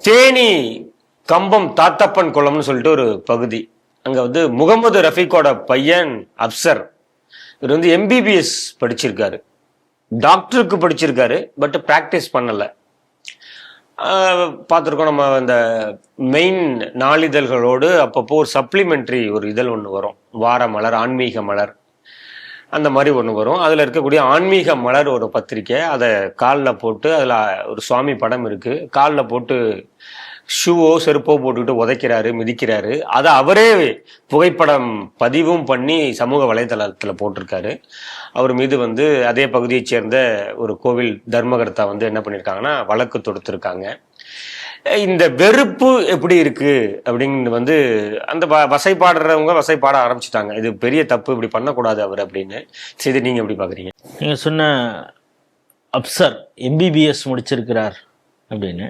தேனி கம்பம் தாத்தப்பன் குளம்னு சொல்லிட்டு ஒரு பகுதி. அங்க வந்து முகமது ரஃபீக்கோட பையன் அப்சர். இவர் வந்து எம்பிபிஎஸ் படிச்சிருக்காரு, டாக்டருக்கு படிச்சிருக்காரு, பட் பிராக்டிஸ் பண்ணல. பார்த்துருக்கோம் நம்ம இந்த மெயின் நாளிதழ்களோடு அப்பப்போ ஒரு சப்ளிமெண்ட்ரி ஒரு இதழ் ஒன்று வரும், வார மலர், ஆன்மீக மலர், அந்த மாதிரி ஒன்று வரும். அதில் இருக்கக்கூடிய ஆன்மீக மலர் ஒரு பத்திரிக்கை. அதை காலில் போட்டு, அதில் ஒரு சுவாமி படம் இருக்குது, காலில் போட்டு ஷூவோ செருப்போ போட்டுக்கிட்டு உதைக்கிறாரு, மிதிக்கிறாரு. அதை அவரே புகைப்படம் பதிவும் பண்ணி சமூக வலைதளத்தில் போட்டிருக்காரு. அவர் மீது வந்து அதே பகுதியை சேர்ந்த ஒரு கோவில் தர்மகர்த்தா வந்து என்ன பண்ணியிருக்காங்கன்னா வழக்கு தொடுத்திருக்காங்க. இந்த வெறுப்பு எப்படி இருக்கு அப்படிங்கிறது வந்து அந்த வசைப்பாடுறவங்க வசைப்பாட ஆரம்பிச்சுட்டாங்க. இது பெரிய தப்பு, இப்படி பண்ணக்கூடாது அவர் அப்படின்னு. சரி, நீங்க எப்படி பாக்குறீங்க? நீங்க சொன்ன அப்சர் எம்பிபிஎஸ் முடிச்சிருக்கிறார் அப்படின்னு,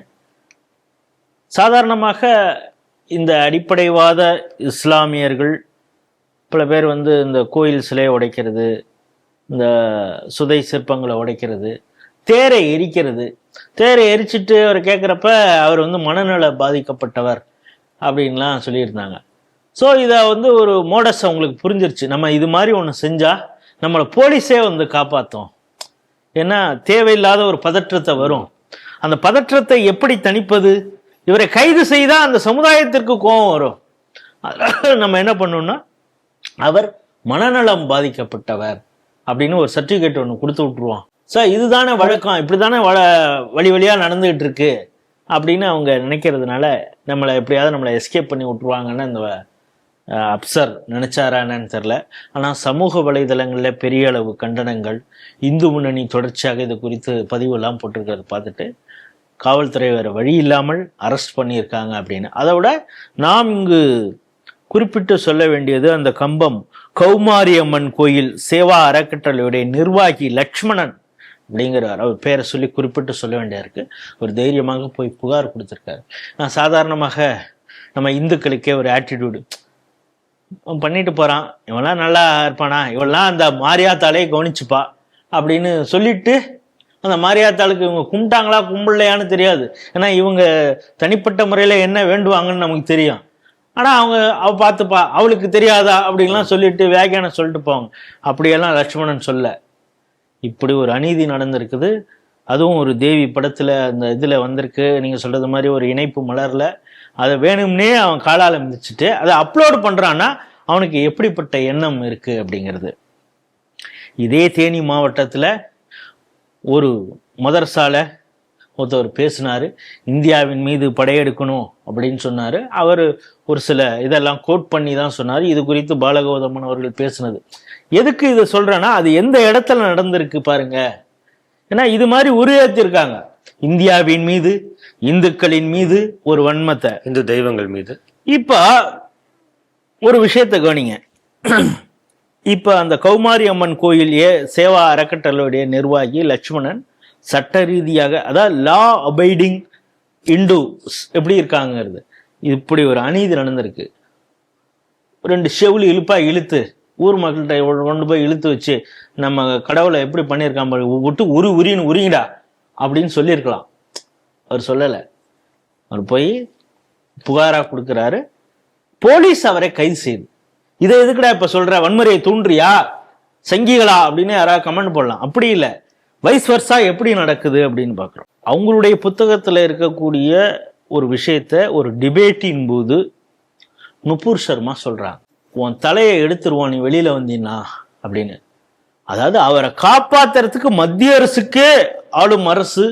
சாதாரணமாக இந்த அடிப்படைவாத இஸ்லாமியர்கள் பல பேர் வந்து இந்த கோயில் சிலையை உடைக்கிறது, இந்த சுதை சிற்பங்களை உடைக்கிறது, தேரை எரிக்கிறது, தேரை எரிச்சிட்டு அவர் கேட்குறப்ப அவர் வந்து மனநல பாதிக்கப்பட்டவர் அப்படின்லாம் சொல்லியிருந்தாங்க. ஸோ இதை வந்து ஒரு மோடஸ் அவங்களுக்கு புரிஞ்சிருச்சு, நம்ம இது மாதிரி ஒன்று செஞ்சால் நம்மளை போலீஸே வந்து காப்பாற்றும். ஏன்னா தேவையில்லாத ஒரு பதற்றத்தை வரும். அந்த பதற்றத்தை எப்படி தணிப்பது? இவரை கைது செய்தால் அந்த சமுதாயத்திற்கு கோபம் வரும். நம்ம என்ன பண்ணோம்னா, அவர் மனநலம் பாதிக்கப்பட்டவர் அப்படின்னு ஒரு சர்டிஃபிகேட் ஒன்று கொடுத்து விட்டுருவோம். சார் இதுதானே வழக்கம், இப்படி தானே வழி வழியாக நடந்துகிட்டு இருக்கு அப்படின்னு அவங்க நினைக்கிறதுனால நம்மளை எப்படியாவது நம்மளை எஸ்கேப் பண்ணி விட்டுருவாங்கன்னு இந்த அப்சர் நினைச்சாரா என்னன்னு தெரில. ஆனால் சமூக வலைதளங்களில் பெரிய அளவு கண்டனங்கள், இந்து முன்னணி தொடர்ச்சியாக இது குறித்து பதிவெல்லாம் போட்டிருக்கிறத பார்த்துட்டு காவல்துறை வேறு வழி இல்லாமல் அரெஸ்ட் பண்ணியிருக்காங்க அப்படின்னு. அதை விட நாம் இங்கு குறிப்பிட்டு சொல்ல வேண்டியது, அந்த கம்பம் கௌமாரியம்மன் கோயில் சேவா அறக்கட்டளையுடைய நிர்வாகி லக்ஷ்மணன் அப்படிங்கிறார். அவர் பேரை சொல்லி குறிப்பிட்டு சொல்ல வேண்டியா இருக்கு. ஒரு தைரியமாக போய் புகார் கொடுத்துருக்காரு. நான் சாதாரணமாக நம்ம இந்துக்களுக்கே ஒரு ஆட்டிடியூடு, பண்ணிட்டு போகிறான், இவெல்லாம் நல்லா இருப்பானா, இவெல்லாம் அந்த மாரியாத்தாலே கவனிச்சுப்பா அப்படின்னு சொல்லிட்டு அந்த மாரியாத்தாளுக்கு இவங்க கும்பிட்டாங்களா கும்பிடலையான்னு தெரியாது. ஏன்னா இவங்க தனிப்பட்ட முறையில் என்ன வேண்டுவாங்கன்னு நமக்கு தெரியும். ஆனால் அவ பார்த்துப்பா, அவளுக்கு தெரியாதா அப்படின்லாம் சொல்லிட்டு வியாக்கியானம் சொல்லிட்டு போவாங்க. அப்படியெல்லாம் லட்சுமணன் சொல்ல. இப்படி ஒரு அநீதி நடந்திருக்குது. அதுவும் ஒரு தேவி படத்தில் அந்த இதில் வந்திருக்கு. நீங்கள் சொல்கிறது மாதிரி ஒரு இணைப்பு மலரில் அதை வேணும்னே அவன் காலால் மிதிச்சுட்டு அதை அப்லோடு பண்ணுறான்னா அவனுக்கு எப்படிப்பட்ட எண்ணம் இருக்குது அப்படிங்கிறது. இதே தேனி மாவட்டத்தில் ஒரு மதரசால ஒருத்தவர் பேசினார், இந்தியாவின் மீது படையெடுக்கணும் அப்படின்னு சொன்னார். அவர் ஒரு சில இதெல்லாம் கோட் பண்ணி தான் சொன்னார். இது குறித்து பாலகௌதமன் அவர்கள் பேசினது. எதுக்கு இதை சொல்கிறேன்னா, அது எந்த இடத்துல நடந்திருக்கு பாருங்க. ஏன்னா இது மாதிரி உருவேற்றிருக்காங்க இந்தியாவின் மீது, இந்துக்களின் மீது ஒரு வன்மத்தை, இந்து தெய்வங்கள் மீது. இப்போ ஒரு விஷயத்தை கவனிங்க. இப்போ அந்த கௌமாரி அம்மன் கோயில் சேவா அறக்கட்டளையுடைய நிர்வாகி லட்சுமணன் சட்ட ரீதியாக, அதாவது லா அபைடிங் இண்டூஸ் எப்படி இருக்காங்கிறது, இப்படி ஒரு அநீதி நடந்திருக்கு. 2 ஷெவுலி இழுத்து ஊர் மக்கள்கிட்ட கொண்டு போய் இழுத்து வச்சு நம்ம கடவுளை எப்படி பண்ணியிருக்கான் விட்டு உரின்னு உரிங்கடா அப்படின்னு சொல்லியிருக்கலாம். அவர் சொல்லலை. அவர் போய் புகாராக கொடுக்குறாரு. போலீஸ் அவரை கைது செய்யுது. இதை எதுக்குடா இப்ப சொல்ற, வன்முறையை தூண்டுறியா, சங்கிகளா அப்படின்னு யாராவது கமெண்ட் போடலாம். அப்படி இல்லை, வைஸ் வர்சா எப்படி நடக்குது அப்படின்னு பார்க்குறோம். அவங்களுடைய புத்தகத்தில் இருக்கக்கூடிய ஒரு விஷயத்த ஒரு டிபேட்டின் போது நுபுர் சர்மா சொல்றாங்க, உன் தலையை எடுத்துருவான் நீ வெளியில வந்தீன்னா அப்படின்னு. அதாவது அவரை காப்பாத்துறதுக்கு மத்திய அரசுக்கே ஆளும் அரசு,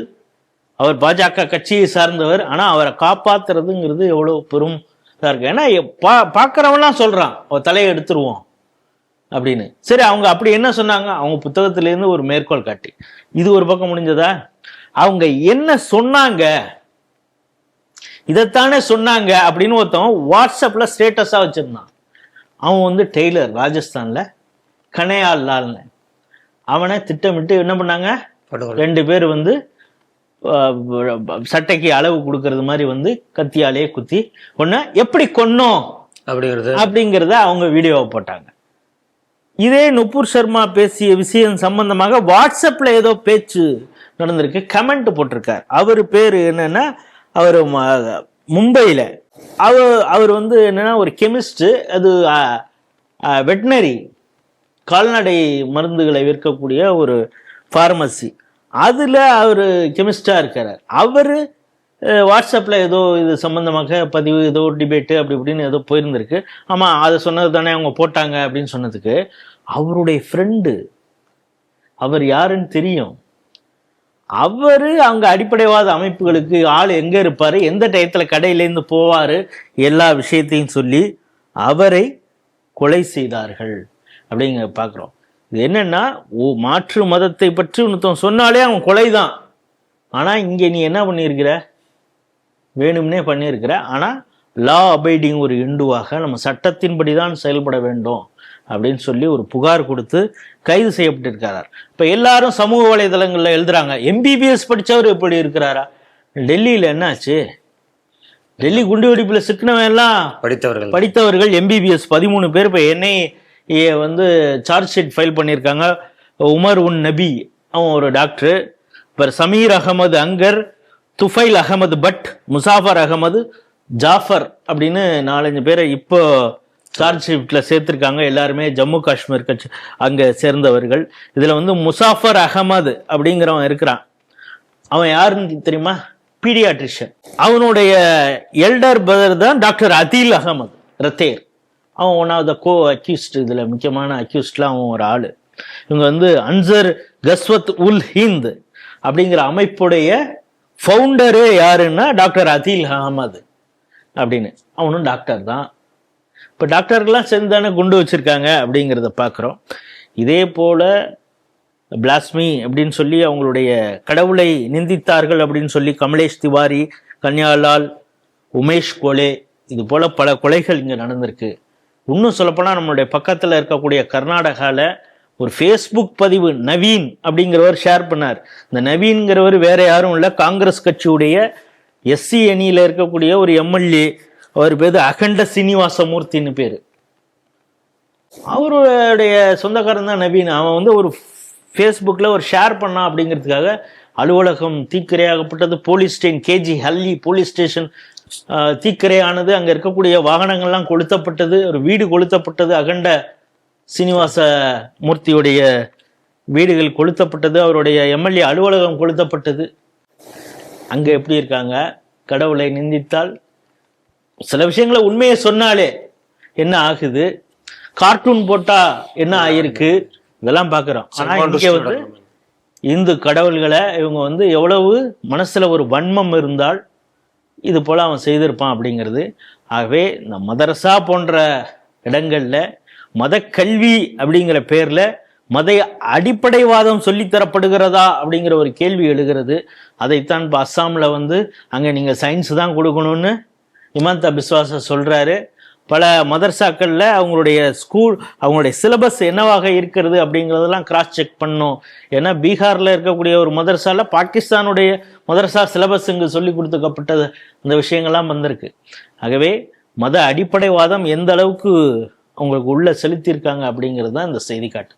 அவர் பாஜக கட்சியை சார்ந்தவர், ஆனா அவரை காப்பாத்துறதுங்கிறது எவ்வளவு பெரும் இருக்கு. ஏன்னா பார்க்குறவன்லாம் சொல்றான் அவன் தலையை எடுத்துருவோம் அப்படின்னு. சரி, அவங்க அப்படி என்ன சொன்னாங்க? அவங்க புத்தகத்திலேருந்து ஒரு மேற்கோள் காட்டி இது ஒரு பக்கம் முடிஞ்சதா? அவங்க என்ன சொன்னாங்க, இதைத்தானே சொன்னாங்க அப்படின்னு ஒருத்தவன் வாட்ஸ்அப்ல ஸ்டேட்டஸா வச்சிருந்தான். அவன் வந்து டெய்லர், ராஜஸ்தான்ல கனையால் லால்னு. அவனை திட்டமிட்டு என்ன பண்ணாங்க, 2 பேர் வந்து சட்டைக்கு அளவு கொடுக்கறது மாதிரி வந்து கத்தியாலேயே குத்தி ஒன்ன எப்படி கொன்னோம் அப்படிங்கிறத அவங்க வீடியோவை போட்டாங்க. இதே நுபுர் சர்மா பேசிய விஷயம் சம்பந்தமாக வாட்ஸ்அப்ல ஏதோ பேச்சு நடந்திருக்கு, கமெண்ட் போட்டிருக்கார். அவர் பேரு என்னன்னா அவர் மும்பையில் அவர் வந்து என்னன்னா ஒரு கெமிஸ்ட், அது வெட்டினரி கால்நடை மருந்துகளை விற்கக்கூடிய ஒரு ஃபார்மசி, அதில் அவர் கெமிஸ்டாக இருக்கிறார். அவர் வாட்ஸ்அப்பில் ஏதோ இது சம்மந்தமாக பதிவு, ஏதோ டிபேட்டு அப்படி இப்படின்னு ஏதோ போயிருந்திருக்கு. ஆமாம், அதை சொன்னது தானே அவங்க போட்டாங்க அப்படின்னு சொன்னதுக்கு அவருடைய ஃப்ரெண்டு, அவர் யாருன்னு தெரியும். அவர் அவங்க அடிப்படைவாத அமைப்புகளுக்கு ஆள் எங்கே இருப்பார், எந்த டயத்தில் கடையிலேருந்து போவார், எல்லா விஷயத்தையும் சொல்லி அவரை கொலை செய்தார்கள் அப்படிங்க பார்க்குறோம். இது என்னன்னா, மாற்று மதத்தை பற்றி ஒருத்தன் சொன்னாலே அவன் கொலை தான். ஆனால் இங்கே நீ என்ன பண்ணியிருக்கிற, வேணும்னே பண்ணியிருக்கிற. ஆனால் லா அபைடிங் ஒரு இந்துவாக நம்ம சட்டத்தின்படி தான் செயல்பட வேண்டும் அப்படின்னு சொல்லி ஒரு புகார் கொடுத்து கைது செய்யப்பட்டிருக்கிறார். இப்போ எல்லாரும் சமூக வலைதளங்களில் எழுதுறாங்க, எம்பிபிஎஸ் படித்தவர் எப்படி இருக்கிறாரா? டெல்லியில் என்னாச்சு? டெல்லி குண்டு வெடிப்பில் சிக்கினவன் எல்லாம் படித்தவர்கள் எம்பிபிஎஸ் 13 பேர். இப்போ என்ஐஏ வந்து சார்ஜ் ஷீட் ஃபைல் பண்ணியிருக்காங்க. உமர் உன் நபி அவன் ஒரு டாக்டரு, இப்போ சமீர் அகமது அங்கர், துஃபைல் அகமது பட், முசாஃபர் அகமது, ஜாஃபர் அப்படின்னு 4-5 பேரை இப்போ சார்ஜ் ஷீட்டில் சேர்த்துருக்காங்க. எல்லாருமே ஜம்மு காஷ்மீர் கட்சி அங்கே சேர்ந்தவர்கள். இதில் வந்து முசாஃபர் அகமது அப்படிங்கிறவன் இருக்கிறான். அவன் யாருன்னு தெரியுமா? பீடியாட்ரிஷியன். அவனுடைய எல்டர் பிரதர் தான் டாக்டர் அதீல் அகமது ரத்தேர். அவன் one of the co accused, இதில் முக்கியமான அக்யூஸ்ட்லாம் அவன் ஒரு ஆள். இவங்க வந்து அன்சர் கஸ்வத் உல் ஹிந்த் அப்படிங்கிற அமைப்புடைய ஃபவுண்டரே யாருன்னா டாக்டர் அதீல் அகமது அப்படின்னு. அவனும் டாக்டர் தான். இப்போ டாக்டர்கள்லாம் சேர்ந்து தானே குண்டு வச்சுருக்காங்க அப்படிங்கிறத பார்க்குறோம். இதே போல் பிளாஸ்மி அப்படின்னு சொல்லி அவங்களுடைய கடவுளை நிந்தித்தார்கள் அப்படின்னு சொல்லி கமலேஷ் திவாரி, கன்யாலால், உமேஷ் கோலே, இது போல் பல கொலைகள் இங்கே நடந்திருக்கு. இன்னும் சொல்லப்போனால் நம்மளுடைய பக்கத்தில் இருக்கக்கூடிய கர்நாடகாவில் ஒரு ஃபேஸ்புக் பதிவு நவீன் அப்படிங்கிறவர் ஷேர் பண்ணார். இந்த நவீன்கிறவர் வேற யாரும் இல்லை, காங்கிரஸ் கட்சியுடைய எஸ்சி அணியில் இருக்கக்கூடிய ஒரு எம்எல்ஏ. அவர் பேர் அகண்ட சீனிவாசமூர்த்தின்னு பேர். அவருடைய சொந்தக்காரன் தான் நவீன். அவன் வந்து ஒரு ஃபேஸ்புக்கில் ஒரு ஷேர் பண்ணான் அப்படிங்கிறதுக்காக அலுவலகம் தீக்கிரையாகப்பட்டது. Police station KG Halli police station தீக்கிரையானது. அங்கே இருக்கக்கூடிய வாகனங்கள்லாம் கொளுத்தப்பட்டது, ஒரு வீடு கொளுத்தப்பட்டது. அகண்ட சீனிவாச மூர்த்தியுடைய வீடுகள் கொளுத்தப்பட்டது, அவருடைய எம்எல்ஏ அலுவலகம் கொளுத்தப்பட்டது. அங்கே எப்படி இருக்காங்க? கடவுளை நிந்தித்தால் சில விஷயங்களை உண்மையை சொன்னாலே என்ன ஆகுது, கார்ட்டூன் போட்டா என்ன ஆயிருக்கு, இதெல்லாம் பார்க்குறோம். ஆனால் இங்கே வந்து இந்து கடவுள்களை இவங்க வந்து எவ்வளவு மனசுல ஒரு வன்மம் இருந்தால் இது போல அவன் செய்திருப்பான் அப்படிங்கிறது. ஆகவே இந்த மதரசா போன்ற இடங்கள்ல மத கல்வி அப்படிங்கிற பேர்ல மத அடிப்படைவாதம் சொல்லித்தரப்படுகிறதா அப்படிங்கிற ஒரு கேள்வி எழுகிறது. அதைத்தான் இப்போ அஸ்ஸாமில் வந்து அங்கே நீங்கள் சயின்ஸ் தான் கொடுக்கணும்னு இமாந்தா பிஸ்வாச சொல்கிறாரு. பல மதரசாக்களில் அவங்களுடைய அவங்களுடைய சிலபஸ் என்னவாக இருக்கிறது அப்படிங்கிறதெல்லாம் கிராஸ் செக் பண்ணணும். ஏன்னா பீகாரில் இருக்கக்கூடிய ஒரு மதரசாவில் பாகிஸ்தானுடைய மதரசா சிலபஸ் இங்கு சொல்லி கொடுத்துக்கப்பட்டது, அந்த விஷயங்கள்லாம் வந்திருக்கு. ஆகவே மத அடிப்படைவாதம் எந்த அளவுக்கு அவங்களுக்கு உள்ள செலுத்தியிருக்காங்க அப்படிங்கிறது தான் இந்த செய்தி காட்டு.